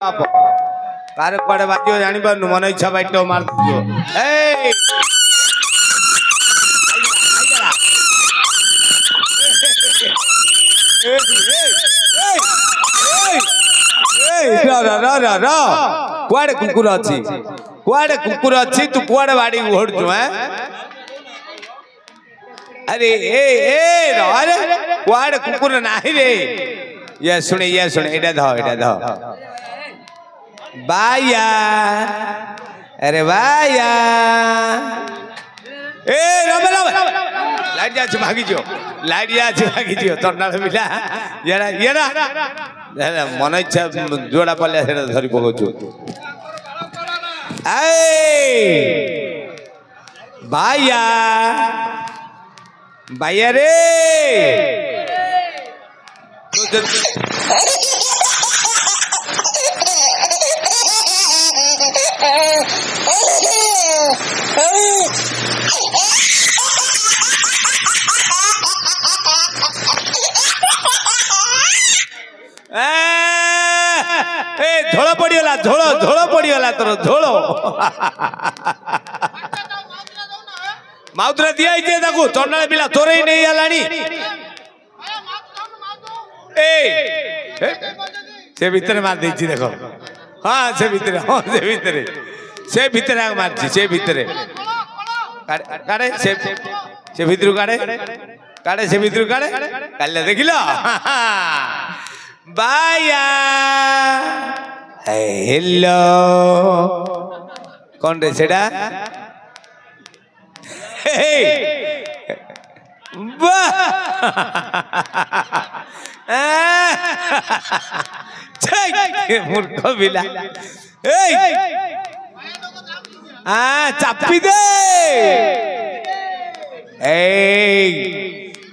car पड़े बाजी जानी पर मन इच्छा बैठ मार दियो ए कुआड़े कुकुर अच्छी तू कुआड़े बाड़ी घोड़चु अरे अरे कुआड़े कुकुर नहीं रे ये सुने एटा ध बाया अरे बाया ए रब लाइट जा भागी जियो तन्नाल मिला येरा मन इच्छा जोड़ा पल्ले धरी पकौछु बाया बाया रे झोल पड़गला झोल पड़गला तोर झोल माउतरा दिया चंडाल पिला चोर ही नहीं गलानी से भितर मार दे देख हाँ से भितर से भितर मारची से भितर काड़े से भितर काड़े से भितर काड़े काले देख लो बाया हेलो कौन रे सेडा मूर्ख बिला चापी दे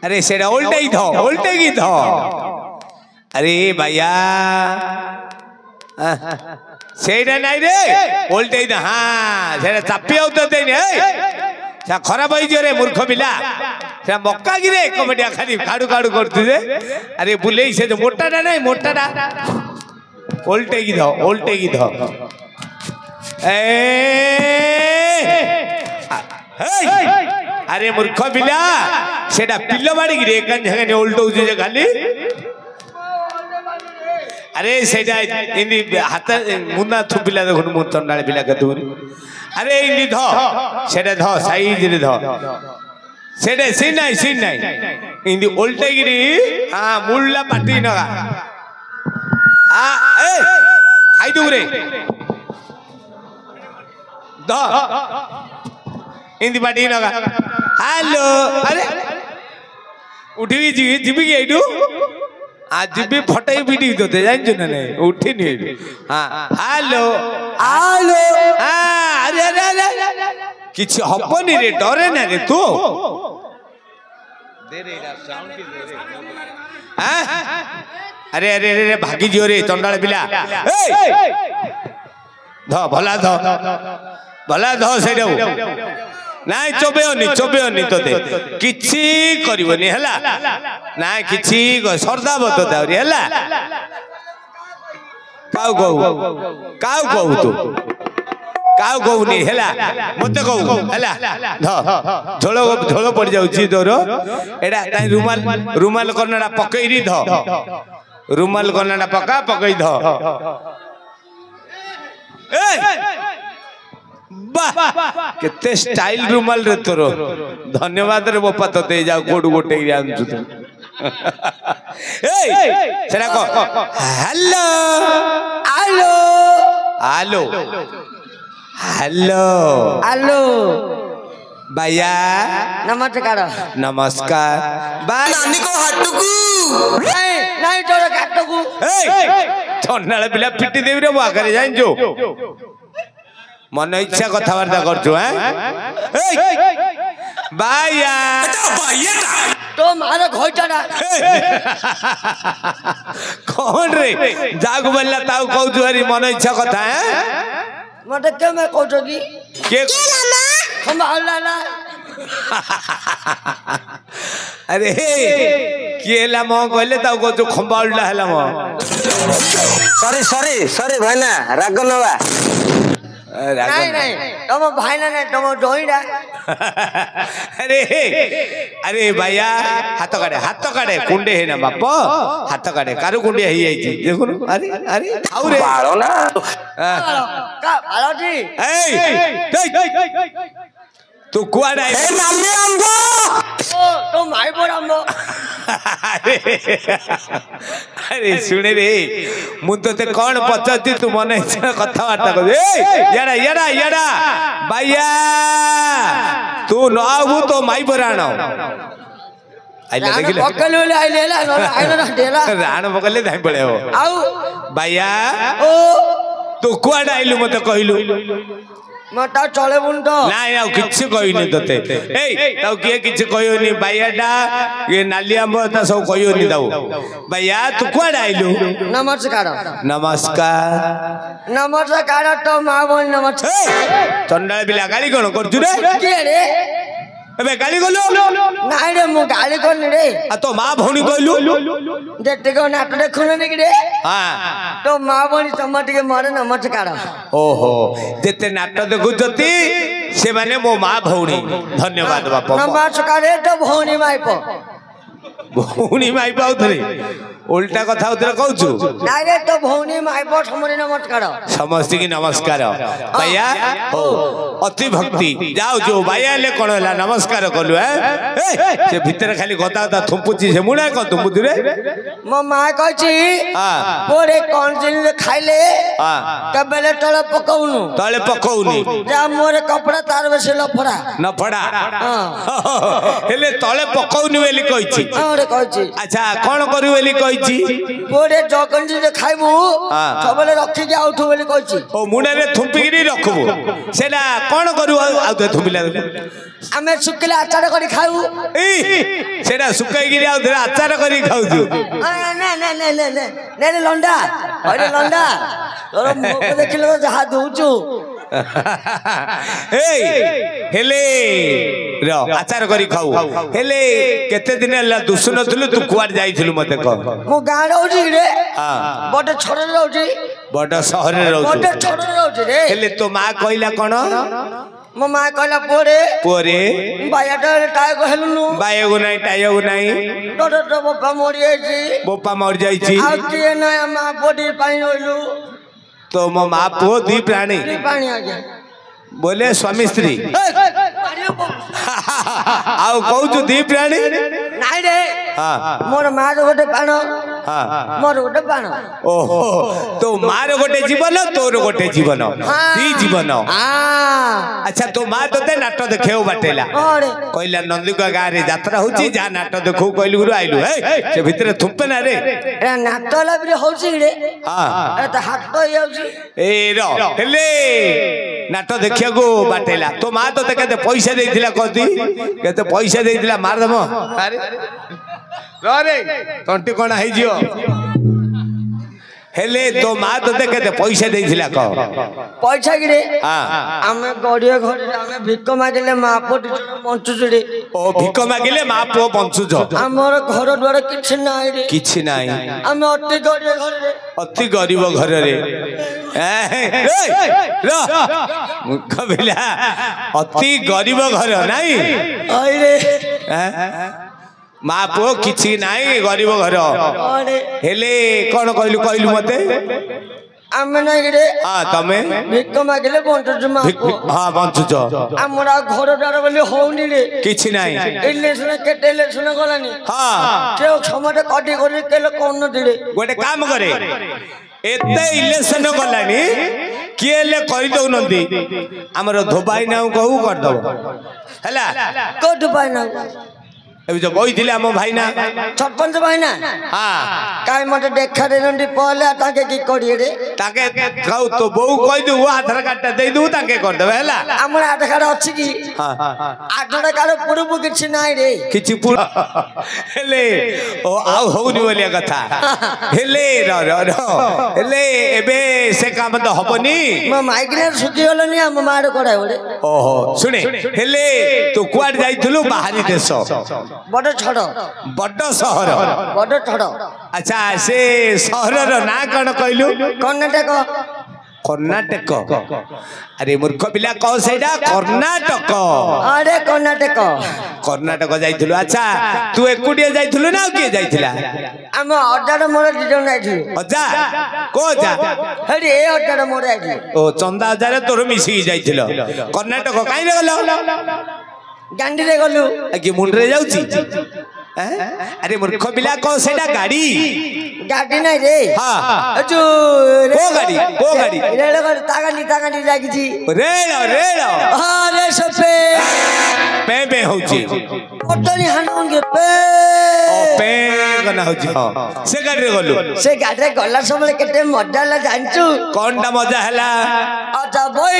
अरे सेडा उल्टे की धो अरे भैया सेडा नहीं रे उल्टे हाँ सेडा चापी आउत खराब हो रे मूर्ख पिला मक्का कि रे कमेडिया खाली काड़ू काड़ू करते अरे बुले से जो मोटा नहीं मोटा उल्टे की धो अरे मूर्ख पिला सेडा पिल्लो बाड़ी कि रे कान जगह उल्टो जे खाली अरे सेडा इंदी हाथ मुन्ना थुपिला देखो मु चंडाल पिला कतुरी अरे इंदी धो सेडा धो साइज रे धो सेडा सीन नहीं इंदी उल्टे गिरी हां मुल्ला पाटी नगा ए खाई दू रे धो इंदी पाटी नगा हेलो अरे उठी जीबी एडू आज भी फटाई भिडी दोते जानछु ना नहीं उठी नहीं हां हेलो अरे किछ हबनी रे डरे ना रे तू दे रे साउंड की दे रे हां अरे भागी जियो रे चंडाल पिला ध भला ध सेडो नाई चोबेओनी तोते किछि करिवनी हला नाई किछि सरदाब तोते आउरी हला काउ तू काउ कहूनी हला मते कहू हला ध झोलो पड़ जाउची तोर एडा ताई रुमाल करनाडा पकईरी ध रुमाल करनाडा पकई ध केते स्टाइल रुमाल रे तोर धन्यवाद रे बापा तो दे जाओ कोडू गोटे आनछु तो सेरा को हेलो भैया नमस्कार नानी को हटुकू नहीं तोर काटुकू चंडाल पिला पिटी देबी रे बा करे जानजो मन इच्छा कथबार्ता करछु बाया तो मारो घोटाडा कौन रे जागु बल्ला ताऊ कहू हरी मन इच्छा कथा मते के मैं कहतो की के हम हल्ला अरे किए हेला म कहले ता को जो खंबा उल्टा हेला म सॉरी सॉरी सॉरी भाईना राग नवा नहीं नहीं तुम भाई ना नहीं तुम डोईडा अरे अरे भैया हाथ काटे कुंडे है ना बाप हाथ काटे कारू कुंडे है ये देखो अरे अरे खाऊ रे बाळो ना का भालो जी तू कुआडा ए नामे आंबो ओ तो माई बोरामो अरे सुने रे मु ते कौन पचाती तू मन कथा वार्ता कर याडा याडा याडा भैया तू न आबू तो माई बराण आइले देखिले पकले आइले ला आइले ना डेला राण पकले धाई पळे हो आउ भैया ओ तू कुआडा आइलु मते कहिलु मटा चले बुंडो नाही आउ किछ कहिनी तते ए ताऊ किए किछ कहियोनी भैयाडा ये नाली आंबो ता सब कहियोनी ताऊ भैया तू कुआडा आइलु नमस्कार नमस्कार नमस्कार तो मां बोल नमस्कार चंडाल बिला गाली कोन करजु रे के रे एबे गाली गलो नाही रे मु गाली कोन रे आ तो मां भौणी कहलु जेते को नाट देखुन ने रे हां तो मां बोली समटिके मारे नमस्कार ओहो जेते नाटक देखुजती से माने मो मां भौणी धन्यवाद बापा नमस्कार रे तो भौणी माई पो भौणी माई पाउथरे उल्टा कथा उतरे कहूछु नाही रे तो भौणी माई पो समरे नमस्कार समस्त की नमस्कार भैया हो अति भक्ति जाओ जो भैया ले कोन हला नमस्कार कलु ए से भीतर खाली गता गता थुपुची से मुडा को थुपुती रे मो मां कहची हां पोरे कोन जिन खाइले हां कबेले तळे पकौनु तळे पकौनी जा मोरे कपड़ा तार बेसे लफड़ा न फड़ा हां हेले तळे पकौनी वेली कहिची अरे कहची अच्छा कोन करू वेली कहिची पोरे जगन जिन खाइबु हां सबले रखि के आउठु बेली कहची ओ मुडा रे थुपिगिरी रखबो सेला कोन करू आ तो थुपिला हमें सुकले आचार करी खाऊ ए सेटा सुकाईगिरी आ धरा आचार करी खाउछु ना ना ना ना ना लंडा अरे लंडा तोर मुख देखिले तो जहा दूचू ए हेले रो आचार करी खाऊ हेले केते दिन ला दुसु नथलु तू कुआड जाईथिलु मते कह मु गां रहउची रे हां बड छोड़ रहउची बड शहर रे रहउछु बड छोड़ रहउची रे हेले तो मां कहिला कोन मो मां कहला पोरे पोरे बायाटा टाय कहलनु बायगु नाही टायगु नाही तो बापा मरि आइची बोपा मर जाईची आ के ना मां बॉडी पानी होइलु तो मो मां पो दी प्राणी पानी आ गया बोले स्वामी स्त्री आउ कहू दी प्राणी नाइ रे हां मोर मां गोटे पाण हां मोर गोटे पाण ओहो तो मार गोटे जीवन तोर गोटे जीवन दी जीवन हां अच्छा तो मां तते नाटक देखेउ बाटेला अरे कहला नंदीका गां रे यात्रा होची जा नाटक देखौ कहलु गुरु आइलु हे से भितरे थुपे ना रे ए नाटला भी होची रे हां ए त हाथ तो याउची ए रो हेले नाटक देखिया को बाटेला तो मां तते केते पैसा देइथिला कदी केते पैसा देइथिला मार दमो अरे रे तंटी कोन हई जियो हेले तो मां तते केते पैसा देइथिला क पैसा कि रे हां हमें गड़िया घर हमें भिक मागिले मां पोटी पहुंचुछ रे ओ भिक मागिले मां पो पहुंचुछ हमर घर द्वार किछ नाही रे किछि नाही हम अति गड़िया घर रे अति गरीब घर रे मुख बिला अति गरीब घर नाही आई रे मां पो किछि नाही गरीब घर अरे हेले कोन कहलु कहलु मते हमें नाही रे हां तमे भिक मागिले पहुंचुछ मां हां पहुंचुछ हमरा घर द्वार बोली होउनी रे किछि नाही इलेक्शन केटे इलेक्शन गलानी हां केउ क्षमता कटी करी केले कोन दिले गोटे काम करे एते इलेक्शन गलानी किए ले करि दउ नंदी हमर धोबाई नाउ कहू कर दब हला कोट पाइना ଏବେ ଯୋଉ କହିଥିଲେ ଆମ ଭାଇନା ସରପଞ୍ଚ ଭାଇନା ହଁ କାଇଁ ମତେ ଦେଖାରେ ନଣ୍ଡି ପହଲେ ତାକେ କି କରିଏ ରେ ତାକେ ଖାଉ ତ ବୋଉ କହିଦବୁ ଆଧାର କାର୍ଡଟା ଦେଇଦବୁ ତାକେ କରିଦେବେ ହେଲା ଆମର ଆଧାର କାର୍ଡ ଅଛି କି ଆଧାର କାର୍ଡ ପୂର୍ବରୁ କିଛି ନାହିଁ ରେ କିଛି ହେଲେ ଓ ଆଉ ହଉନି ବୋଲିଆ କଥା ହେଲେ ହେଲେ ଏବେ ସେ କାମ ତ ହବନି ମୋ ମାଇଗ୍ରେନ ସୁଖି ଗଲନି ଆମ ମାଡ କଡା ଗୋଟେ ଓହୋ ଶୁଣେ ହେଲେ ତୁ କୁଆଡେ ଯାଇଥିଲୁ ବାହାରି ଦେଶ ବଡ ଛଡ ବଡ ସହର ବଡ ଛଡ ଆଚ୍ଛା ସେ ସହରର ନାଁ କଣ କହିଲୁ କର୍ଣ୍ଣାଟକ କର୍ଣ୍ଣାଟକ ଆରେ ମୂର୍ଖ ପିଲା କହ ସେଇଟା କର୍ଣ୍ଣାଟକ ଆରେ କର୍ଣ୍ଣାଟକ କର୍ଣ୍ଣାଟକ ଯାଇଥିଲୁ ଆଚ୍ଛା ତୁ ଏକୁଟିଆ ଯାଇଥିଲୁ ନା ଆଉ କିଏ ଯାଇଥିଲା ଆମ ଅଜାଡ ମୋର ଦି ଜଣ ଯାଇଥିଲୁ ଅଜା କୋ ଅଜା ହେଠି ଏ ଅଜାଡ ମୋର ଯାଇଥିଲୁ ଓ ଚନ୍ଦା ଅଜାରେ ତୋର ମିଶିକି ଯାଇଥିଲ କର୍ଣ୍ଣାଟକ କାହିଁରେ ଗଲ ଗାଣ୍ଡିରେ ଗଲୁ କି ମୁଣ୍ଡରେ ଯାଉଛି ଆରେ ମୂର୍ଖ ପିଲା କହ ସେଇଟା ଗାଡି ଗାଡି ନାଇଁ ରେ କୋ ଗାଡି ରେଳ ଗାଡି ତା ଗାଡି ଲାଗିଛି ରେଳ ରେଳ ରେ ସପେ ପେ ପେ ହଉଛି ପଟଣି ହାଣୁଙ୍ଗେ ପେ ପେ ଗନା ହଉଛି ସେ ଗାଡିରେ ଗଲୁ ସେ ଗାଡିରେ ଗଲା ସମୟରେ କେତେ ମଜା ହେଲା ଜାଣିଛୁ କଣଟା ମଜା ହେଲା ଆଚ୍ଛା ବଇ